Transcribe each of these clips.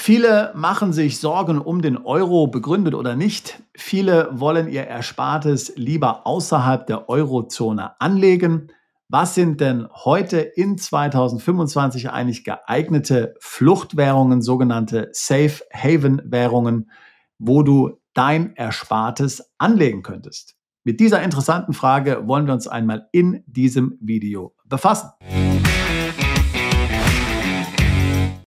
Viele machen sich Sorgen um den Euro, begründet oder nicht. Viele wollen ihr Erspartes lieber außerhalb der Eurozone anlegen. Was sind denn heute in 2025 eigentlich geeignete Fluchtwährungen, sogenannte Safe Haven Währungen, wo du dein Erspartes anlegen könntest? Mit dieser interessanten Frage wollen wir uns einmal in diesem Video befassen.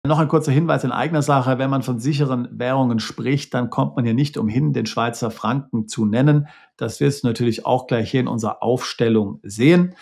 Noch ein kurzer Hinweis in eigener Sache: Wenn man von sicheren Währungen spricht, dann kommt man hier nicht umhin, den Schweizer Franken zu nennen. Das wirst du natürlich auch gleich hier in unserer Aufstellung sehen.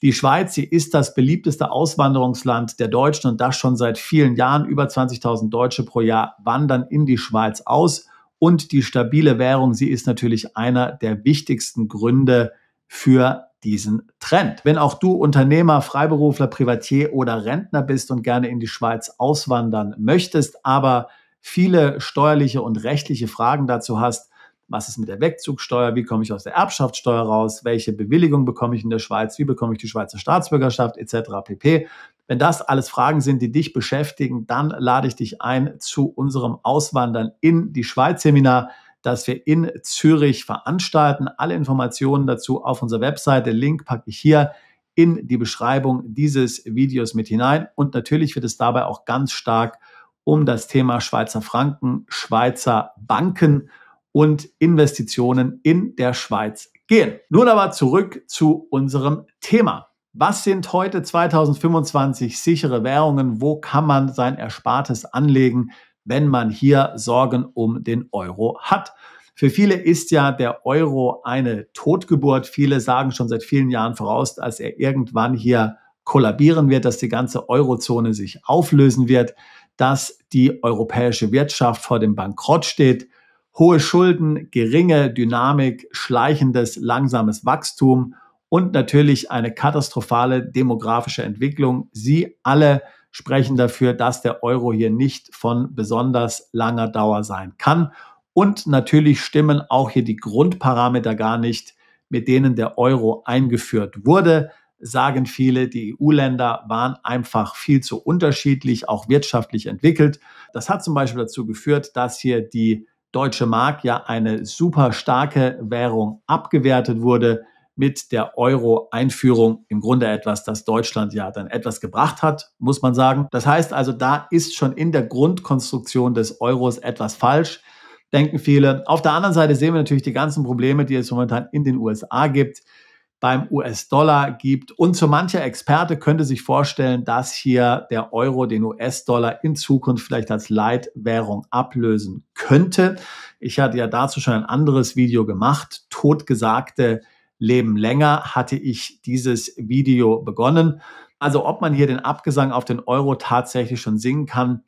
Die Schweiz, sie ist das beliebteste Auswanderungsland der Deutschen und das schon seit vielen Jahren. Über 20.000 Deutsche pro Jahr wandern in die Schweiz aus. Und die stabile Währung, sie ist natürlich einer der wichtigsten Gründe für diesen Trend. Wenn auch du Unternehmer, Freiberufler, Privatier oder Rentner bist und gerne in die Schweiz auswandern möchtest, aber viele steuerliche und rechtliche Fragen dazu hast: Was ist mit der Wegzugsteuer? Wie komme ich aus der Erbschaftssteuer raus? Welche Bewilligung bekomme ich in der Schweiz? Wie bekomme ich die Schweizer Staatsbürgerschaft etc. pp. Wenn das alles Fragen sind, die dich beschäftigen, dann lade ich dich ein zu unserem Auswandern in die Schweiz Seminar, das wir in Zürich veranstalten. Alle Informationen dazu auf unserer Webseite. Den Link packe ich hier in die Beschreibung dieses Videos mit hinein. Und natürlich wird es dabei auch ganz stark um das Thema Schweizer Franken, Schweizer Banken und Investitionen in der Schweiz gehen. Nun aber zurück zu unserem Thema. Was sind heute 2025 sichere Währungen? Wo kann man sein Erspartes anlegen, wenn man hier Sorgen um den Euro hat? Für viele ist ja der Euro eine Totgeburt. Viele sagen schon seit vielen Jahren voraus, dass er irgendwann hier kollabieren wird, dass die ganze Eurozone sich auflösen wird, dass die europäische Wirtschaft vor dem Bankrott steht. Hohe Schulden, geringe Dynamik, schleichendes, langsames Wachstum und natürlich eine katastrophale demografische Entwicklung. Sie alle sprechen dafür, dass der Euro hier nicht von besonders langer Dauer sein kann. Und natürlich stimmen auch hier die Grundparameter gar nicht, mit denen der Euro eingeführt wurde. Sagen viele, die EU-Länder waren einfach viel zu unterschiedlich, auch wirtschaftlich entwickelt. Das hat zum Beispiel dazu geführt, dass hier die Deutsche Mark, ja eine super starke Währung, abgewertet wurde. Mit der Euro-Einführung im Grunde etwas, das Deutschland ja dann etwas gebracht hat, muss man sagen. Das heißt also, da ist schon in der Grundkonstruktion des Euros etwas falsch, denken viele. Auf der anderen Seite sehen wir natürlich die ganzen Probleme, die es momentan in den USA gibt, beim US-Dollar gibt. Und so mancher Experte könnte sich vorstellen, dass hier der Euro den US-Dollar in Zukunft vielleicht als Leitwährung ablösen könnte. Ich hatte ja dazu schon ein anderes Video gemacht. Totgesagte leben länger, hatte ich dieses Video begonnen. Also ob man hier den Abgesang auf den Euro tatsächlich schon singen kann,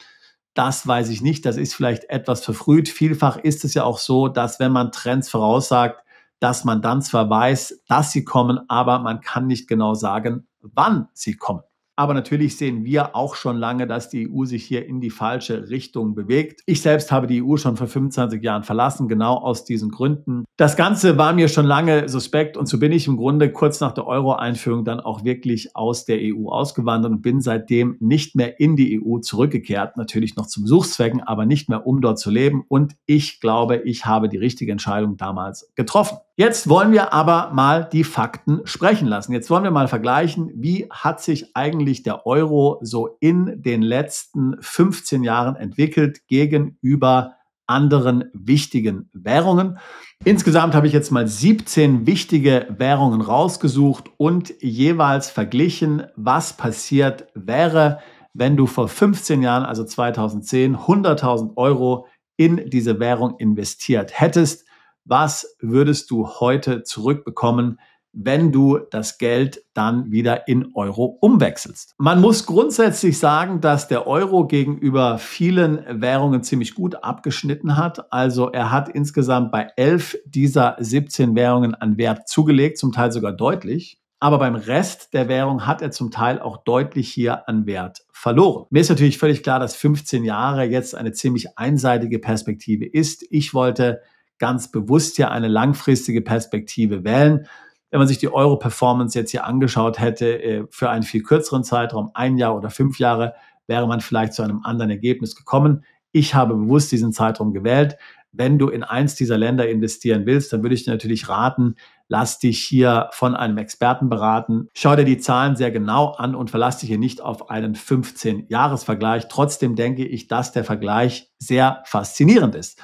das weiß ich nicht. Das ist vielleicht etwas verfrüht. Vielfach ist es ja auch so, dass wenn man Trends voraussagt, dass man dann zwar weiß, dass sie kommen, aber man kann nicht genau sagen, wann sie kommen. Aber natürlich sehen wir auch schon lange, dass die EU sich hier in die falsche Richtung bewegt. Ich selbst habe die EU schon vor 25 Jahren verlassen, genau aus diesen Gründen. Das Ganze war mir schon lange suspekt und so bin ich im Grunde kurz nach der Euro-Einführung dann auch wirklich aus der EU ausgewandert und bin seitdem nicht mehr in die EU zurückgekehrt. Natürlich noch zu Besuchszwecken, aber nicht mehr, um dort zu leben. Und ich glaube, ich habe die richtige Entscheidung damals getroffen. Jetzt wollen wir aber mal die Fakten sprechen lassen. Jetzt wollen wir mal vergleichen, wie hat sich eigentlich der Euro so in den letzten 15 Jahren entwickelt gegenüber anderen wichtigen Währungen. Insgesamt habe ich jetzt mal 17 wichtige Währungen rausgesucht und jeweils verglichen, was passiert wäre, wenn du vor 15 Jahren, also 2010, 100.000 Euro in diese Währung investiert hättest. Was würdest du heute zurückbekommen, wenn du das Geld dann wieder in Euro umwechselst? Man muss grundsätzlich sagen, dass der Euro gegenüber vielen Währungen ziemlich gut abgeschnitten hat. Also er hat insgesamt bei 11 dieser 17 Währungen an Wert zugelegt, zum Teil sogar deutlich. Aber beim Rest der Währung hat er zum Teil auch deutlich hier an Wert verloren. Mir ist natürlich völlig klar, dass 15 Jahre jetzt eine ziemlich einseitige Perspektive ist. Ich wollte ganz bewusst hier eine langfristige Perspektive wählen. Wenn man sich die Euro-Performance jetzt hier angeschaut hätte, für einen viel kürzeren Zeitraum, 1 Jahr oder 5 Jahre, wäre man vielleicht zu einem anderen Ergebnis gekommen. Ich habe bewusst diesen Zeitraum gewählt. Wenn du in eins dieser Länder investieren willst, dann würde ich dir natürlich raten, lass dich hier von einem Experten beraten. Schau dir die Zahlen sehr genau an und verlass dich hier nicht auf einen 15-Jahres-Vergleich. Trotzdem denke ich, dass der Vergleich sehr faszinierend ist.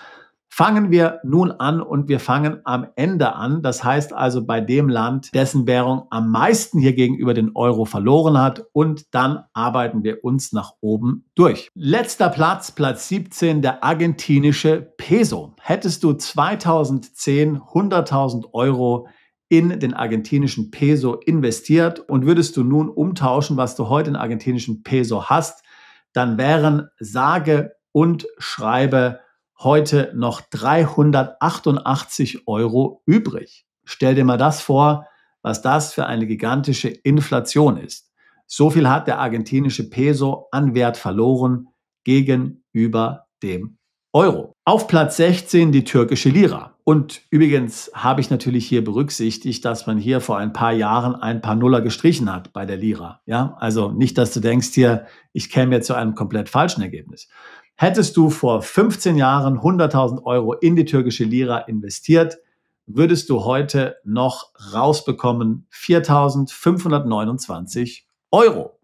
Fangen wir nun an und wir fangen am Ende an. Das heißt also bei dem Land, dessen Währung am meisten hier gegenüber den Euro verloren hat, und dann arbeiten wir uns nach oben durch. Letzter Platz, Platz 17, der argentinische Peso. Hättest du 2010 100.000 Euro in den argentinischen Peso investiert und würdest du nun umtauschen, was du heute in argentinischen Peso hast, dann wären sage und schreibe heute noch 388 Euro übrig. Stell dir mal das vor, was das für eine gigantische Inflation ist. So viel hat der argentinische Peso an Wert verloren gegenüber dem Euro. Auf Platz 16 die türkische Lira. Und übrigens habe ich natürlich hier berücksichtigt, dass man hier vor ein paar Jahren ein paar Nuller gestrichen hat bei der Lira. Ja, also nicht, dass du denkst hier, ich käme jetzt zu einem komplett falschen Ergebnis. Hättest du vor 15 Jahren 100.000 Euro in die türkische Lira investiert, würdest du heute noch rausbekommen 4.529 Euro.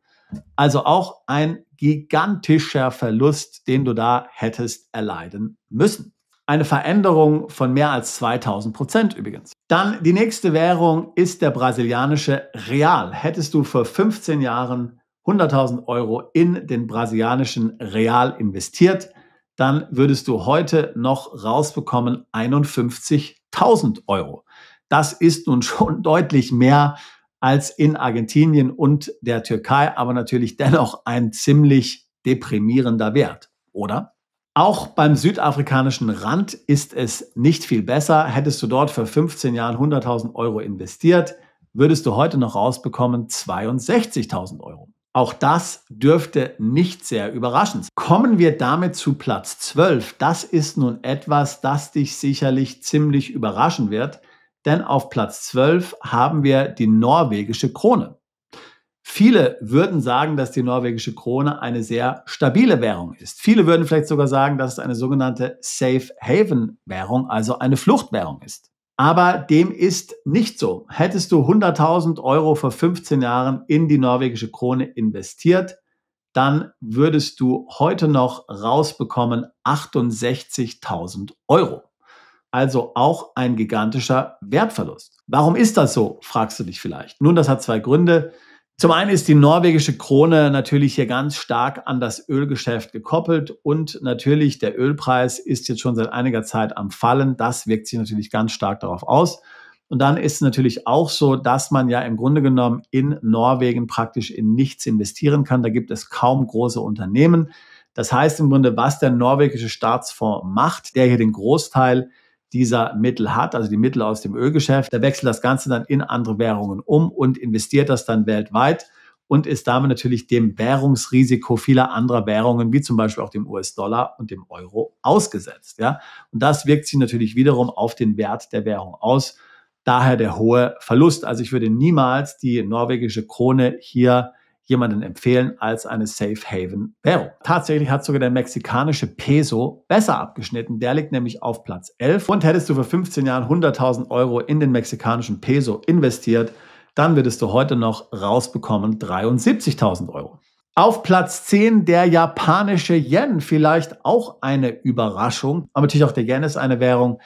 Also auch ein gigantischer Verlust, den du da hättest erleiden müssen. Eine Veränderung von mehr als 2000% übrigens. Dann die nächste Währung ist der brasilianische Real. Hättest du vor 15 Jahren 100.000 Euro in den brasilianischen Real investiert, dann würdest du heute noch rausbekommen 51.000 Euro. Das ist nun schon deutlich mehr als in Argentinien und der Türkei, aber natürlich dennoch ein ziemlich deprimierender Wert, oder? Auch beim südafrikanischen Rand ist es nicht viel besser. Hättest du dort vor 15 Jahren 100.000 Euro investiert, würdest du heute noch rausbekommen 62.000 Euro. Auch das dürfte nicht sehr überraschend sein. Kommen wir damit zu Platz 12. Das ist nun etwas, das dich sicherlich ziemlich überraschen wird, denn auf Platz 12 haben wir die norwegische Krone. Viele würden sagen, dass die norwegische Krone eine sehr stabile Währung ist. Viele würden vielleicht sogar sagen, dass es eine sogenannte Safe Haven Währung, also eine Fluchtwährung ist. Aber dem ist nicht so. Hättest du 100.000 Euro vor 15 Jahren in die norwegische Krone investiert, dann würdest du heute noch rausbekommen 68.000 Euro. Also auch ein gigantischer Wertverlust. Warum ist das so, fragst du dich vielleicht. Nun, das hat zwei Gründe. Zum einen ist die norwegische Krone natürlich hier ganz stark an das Ölgeschäft gekoppelt und natürlich der Ölpreis ist jetzt schon seit einiger Zeit am Fallen. Das wirkt sich natürlich ganz stark darauf aus. Und dann ist es natürlich auch so, dass man ja im Grunde genommen in Norwegen praktisch in nichts investieren kann. Da gibt es kaum große Unternehmen. Das heißt im Grunde, was der norwegische Staatsfonds macht, der hier den Großteil dieser Mittel hat, also die Mittel aus dem Ölgeschäft, der wechselt das Ganze dann in andere Währungen um und investiert das dann weltweit und ist damit natürlich dem Währungsrisiko vieler anderer Währungen, wie zum Beispiel auch dem US-Dollar und dem Euro, ausgesetzt. Ja? Und das wirkt sich natürlich wiederum auf den Wert der Währung aus. Daher der hohe Verlust. Also ich würde niemals die norwegische Krone hier jemanden empfehlen als eine Safe Haven Währung. Tatsächlich hat sogar der mexikanische Peso besser abgeschnitten. Der liegt nämlich auf Platz 11. Und hättest du vor 15 Jahren 100.000 Euro in den mexikanischen Peso investiert, dann würdest du heute noch rausbekommen 73.000 Euro. Auf Platz 10 der japanische Yen. Vielleicht auch eine Überraschung. Aber natürlich auch der Yen ist eine Währung,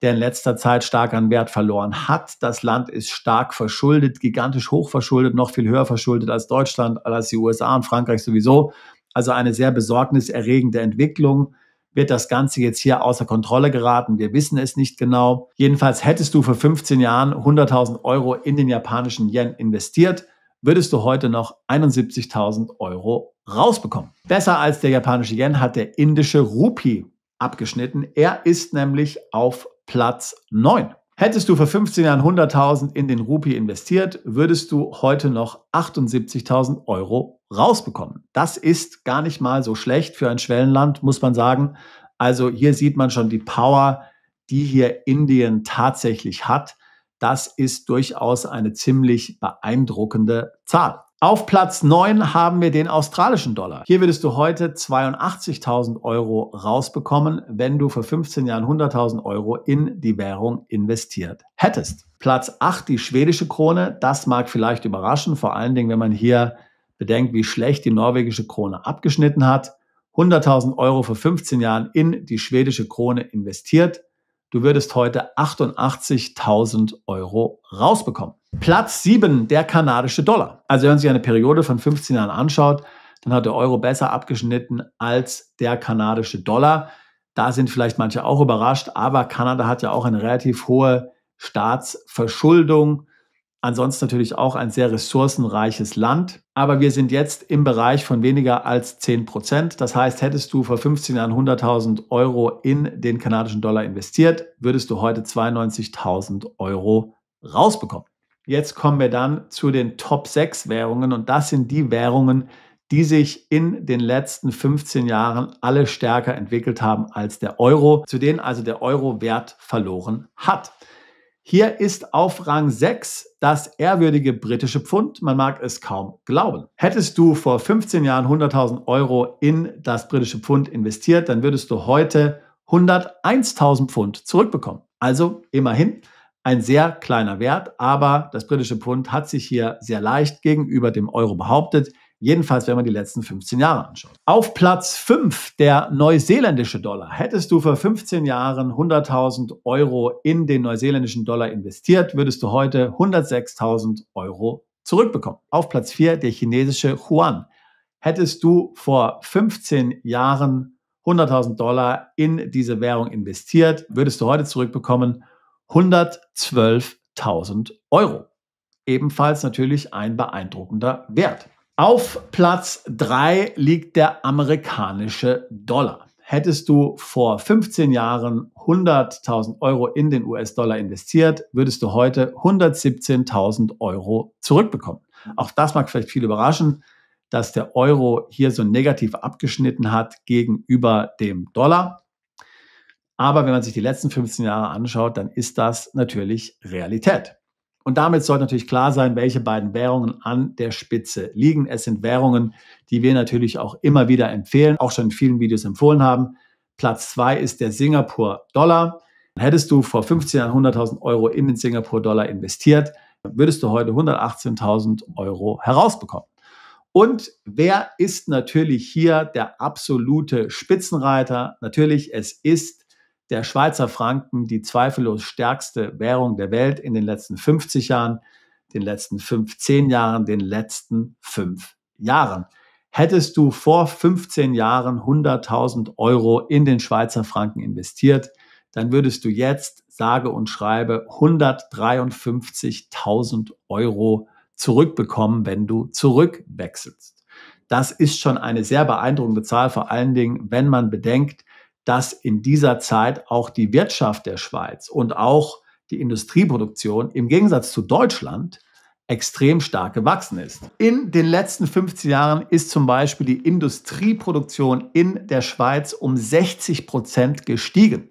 der in letzter Zeit stark an Wert verloren hat. Das Land ist stark verschuldet, gigantisch hoch verschuldet, noch viel höher verschuldet als Deutschland, als die USA und Frankreich sowieso. Also eine sehr besorgniserregende Entwicklung. Wird das Ganze jetzt hier außer Kontrolle geraten? Wir wissen es nicht genau. Jedenfalls hättest du vor 15 Jahren 100.000 Euro in den japanischen Yen investiert, würdest du heute noch 71.000 Euro rausbekommen. Besser als der japanische Yen hat der indische Rupee abgeschnitten. Er ist nämlich auf Platz 9. Hättest du vor 15 Jahren 100.000 in den Rupee investiert, würdest du heute noch 78.000 Euro rausbekommen. Das ist gar nicht mal so schlecht für ein Schwellenland, muss man sagen. Also hier sieht man schon die Power, die hier Indien tatsächlich hat. Das ist durchaus eine ziemlich beeindruckende Zahl. Auf Platz 9 haben wir den australischen Dollar. Hier würdest du heute 82.000 Euro rausbekommen, wenn du vor 15 Jahren 100.000 Euro in die Währung investiert hättest. Platz 8, die schwedische Krone. Das mag vielleicht überraschen, vor allen Dingen, wenn man hier bedenkt, wie schlecht die norwegische Krone abgeschnitten hat. 100.000 Euro vor 15 Jahren in die schwedische Krone investiert. Du würdest heute 88.000 Euro rausbekommen. Platz 7, der kanadische Dollar. Also wenn man sich eine Periode von 15 Jahren anschaut, dann hat der Euro besser abgeschnitten als der kanadische Dollar. Da sind vielleicht manche auch überrascht, aber Kanada hat ja auch eine relativ hohe Staatsverschuldung. Ansonsten natürlich auch ein sehr ressourcenreiches Land. Aber wir sind jetzt im Bereich von weniger als 10%. Das heißt, hättest du vor 15 Jahren 100.000 Euro in den kanadischen Dollar investiert, würdest du heute 92.000 Euro rausbekommen. Jetzt kommen wir dann zu den Top 6 Währungen und das sind die Währungen, die sich in den letzten 15 Jahren alle stärker entwickelt haben als der Euro, zu denen also der Euro Wert verloren hat. Hier ist auf Rang 6 das ehrwürdige britische Pfund. Man mag es kaum glauben. Hättest du vor 15 Jahren 100.000 Euro in das britische Pfund investiert, dann würdest du heute 101.000 Pfund zurückbekommen. Also immerhin ein sehr kleiner Wert, aber das britische Pfund hat sich hier sehr leicht gegenüber dem Euro behauptet. Jedenfalls, wenn man die letzten 15 Jahre anschaut. Auf Platz 5 der neuseeländische Dollar. Hättest du vor 15 Jahren 100.000 Euro in den neuseeländischen Dollar investiert, würdest du heute 106.000 Euro zurückbekommen. Auf Platz 4 der chinesische Yuan. Hättest du vor 15 Jahren 100.000 Dollar in diese Währung investiert, würdest du heute zurückbekommen 112.000 Euro. Ebenfalls natürlich ein beeindruckender Wert. Auf Platz 3 liegt der amerikanische Dollar. Hättest du vor 15 Jahren 100.000 Euro in den US-Dollar investiert, würdest du heute 117.000 Euro zurückbekommen. Auch das mag vielleicht viel überraschen, dass der Euro hier so negativ abgeschnitten hat gegenüber dem Dollar. Aber wenn man sich die letzten 15 Jahre anschaut, dann ist das natürlich Realität. Und damit sollte natürlich klar sein, welche beiden Währungen an der Spitze liegen. Es sind Währungen, die wir natürlich auch immer wieder empfehlen, auch schon in vielen Videos empfohlen haben. Platz 2 ist der Singapur-Dollar. Hättest du vor 15 Jahren 100.000 Euro in den Singapur-Dollar investiert, würdest du heute 118.000 Euro herausbekommen. Und wer ist natürlich hier der absolute Spitzenreiter? Natürlich, es ist der Schweizer Franken, die zweifellos stärkste Währung der Welt in den letzten 50 Jahren, den letzten 15 Jahren, den letzten 5 Jahren. Hättest du vor 15 Jahren 100.000 Euro in den Schweizer Franken investiert, dann würdest du jetzt sage und schreibe 153.000 Euro zurückbekommen, wenn du zurückwechselst. Das ist schon eine sehr beeindruckende Zahl, vor allen Dingen, wenn man bedenkt, dass in dieser Zeit auch die Wirtschaft der Schweiz und auch die Industrieproduktion im Gegensatz zu Deutschland extrem stark gewachsen ist. In den letzten 15 Jahren ist zum Beispiel die Industrieproduktion in der Schweiz um 60% gestiegen.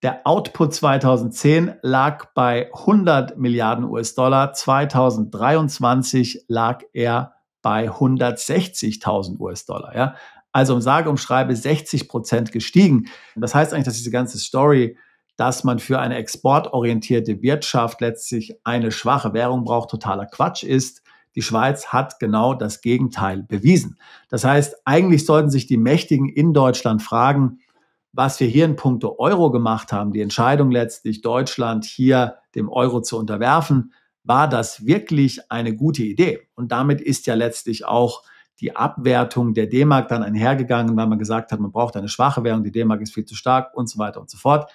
Der Output 2010 lag bei 100 Milliarden US-Dollar, 2023 lag er bei 160.000 US-Dollar. Ja? Also sage und schreibe 60% gestiegen. Das heißt eigentlich, dass diese ganze Story, dass man für eine exportorientierte Wirtschaft letztlich eine schwache Währung braucht, totaler Quatsch ist. Die Schweiz hat genau das Gegenteil bewiesen. Das heißt, eigentlich sollten sich die Mächtigen in Deutschland fragen, was wir hier in puncto Euro gemacht haben, die Entscheidung letztlich, Deutschland hier dem Euro zu unterwerfen, war das wirklich eine gute Idee? Und damit ist ja letztlich auch die Abwertung der D-Mark dann einhergegangen, weil man gesagt hat, man braucht eine schwache Währung, die D-Mark ist viel zu stark und so weiter und so fort.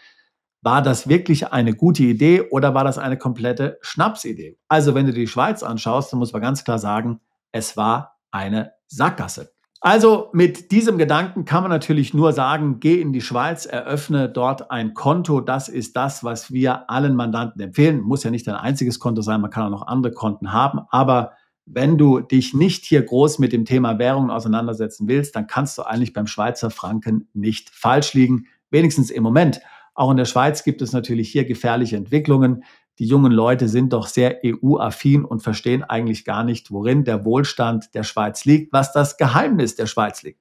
War das wirklich eine gute Idee oder war das eine komplette Schnapsidee? Also wenn du die Schweiz anschaust, dann muss man ganz klar sagen, es war eine Sackgasse. Also mit diesem Gedanken kann man natürlich nur sagen, geh in die Schweiz, eröffne dort ein Konto. Das ist das, was wir allen Mandanten empfehlen. Muss ja nicht dein einziges Konto sein, man kann auch noch andere Konten haben. Aber wenn du dich nicht hier groß mit dem Thema Währungen auseinandersetzen willst, dann kannst du eigentlich beim Schweizer Franken nicht falsch liegen, wenigstens im Moment. Auch in der Schweiz gibt es natürlich hier gefährliche Entwicklungen. die jungen Leute sind doch sehr EU-affin und verstehen eigentlich gar nicht, worin der Wohlstand der Schweiz liegt, was das Geheimnis der Schweiz liegt.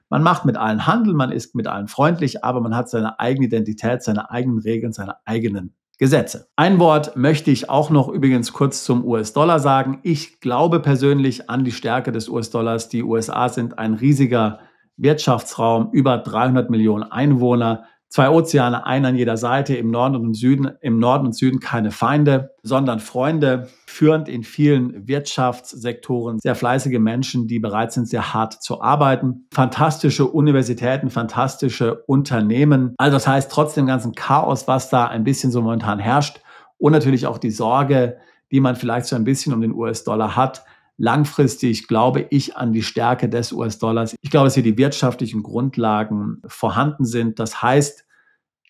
Man macht mit allen Handel, man ist mit allen freundlich, aber man hat seine eigene Identität, seine eigenen Regeln, seine eigenen Gesetze. Ein Wort möchte ich auch noch übrigens kurz zum US-Dollar sagen. Ich glaube persönlich an die Stärke des US-Dollars. Die USA sind ein riesiger Wirtschaftsraum, über 300 Millionen Einwohner, 2 Ozeane, einer an jeder Seite, im Norden und Süden keine Feinde, sondern Freunde, führend in vielen Wirtschaftssektoren, sehr fleißige Menschen, die bereit sind, sehr hart zu arbeiten, fantastische Universitäten, fantastische Unternehmen. Also das heißt, trotz dem ganzen Chaos, was da ein bisschen so momentan herrscht und natürlich auch die Sorge, die man vielleicht so ein bisschen um den US-Dollar hat, langfristig glaube ich an die Stärke des US-Dollars. Ich glaube, dass hier die wirtschaftlichen Grundlagen vorhanden sind. Das heißt,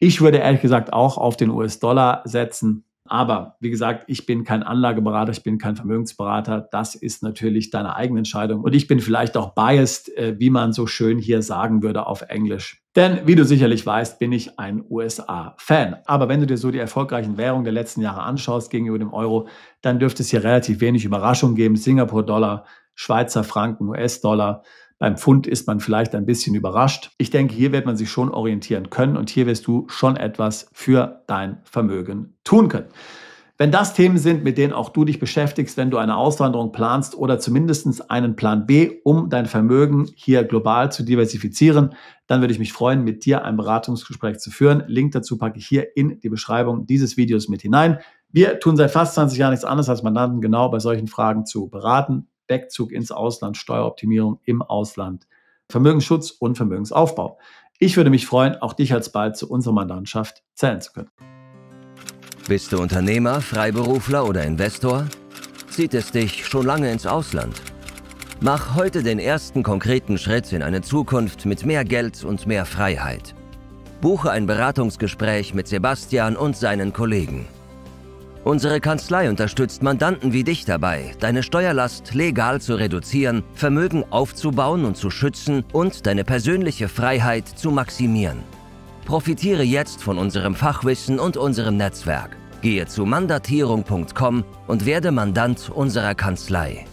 ich würde ehrlich gesagt auch auf den US-Dollar setzen. Aber wie gesagt, ich bin kein Anlageberater, ich bin kein Vermögensberater. Das ist natürlich deine eigene Entscheidung. Und ich bin vielleicht auch biased, wie man so schön hier sagen würde auf Englisch. Denn wie du sicherlich weißt, bin ich ein USA-Fan. Aber wenn du dir so die erfolgreichen Währungen der letzten Jahre anschaust gegenüber dem Euro, dann dürfte es hier relativ wenig Überraschung geben. Singapur-Dollar, Schweizer Franken, US-Dollar. Beim Pfund ist man vielleicht ein bisschen überrascht. Ich denke, hier wird man sich schon orientieren können und hier wirst du schon etwas für dein Vermögen tun können. Wenn das Themen sind, mit denen auch du dich beschäftigst, wenn du eine Auswanderung planst oder zumindest einen Plan B, um dein Vermögen hier global zu diversifizieren, dann würde ich mich freuen, mit dir ein Beratungsgespräch zu führen. Link dazu packe ich hier in die Beschreibung dieses Videos mit hinein. Wir tun seit fast 20 Jahren nichts anderes als Mandanten genau bei solchen Fragen zu beraten. Wegzug ins Ausland, Steueroptimierung im Ausland, Vermögensschutz und Vermögensaufbau. Ich würde mich freuen, auch dich alsbald zu unserer Mandantschaft zählen zu können. Bist du Unternehmer, Freiberufler oder Investor? Zieht es dich schon lange ins Ausland? Mach heute den ersten konkreten Schritt in eine Zukunft mit mehr Geld und mehr Freiheit. Buche ein Beratungsgespräch mit Sebastian und seinen Kollegen. Unsere Kanzlei unterstützt Mandanten wie dich dabei, deine Steuerlast legal zu reduzieren, Vermögen aufzubauen und zu schützen und deine persönliche Freiheit zu maximieren. Profitiere jetzt von unserem Fachwissen und unserem Netzwerk. Gehe zu mandatierung.com und werde Mandant unserer Kanzlei.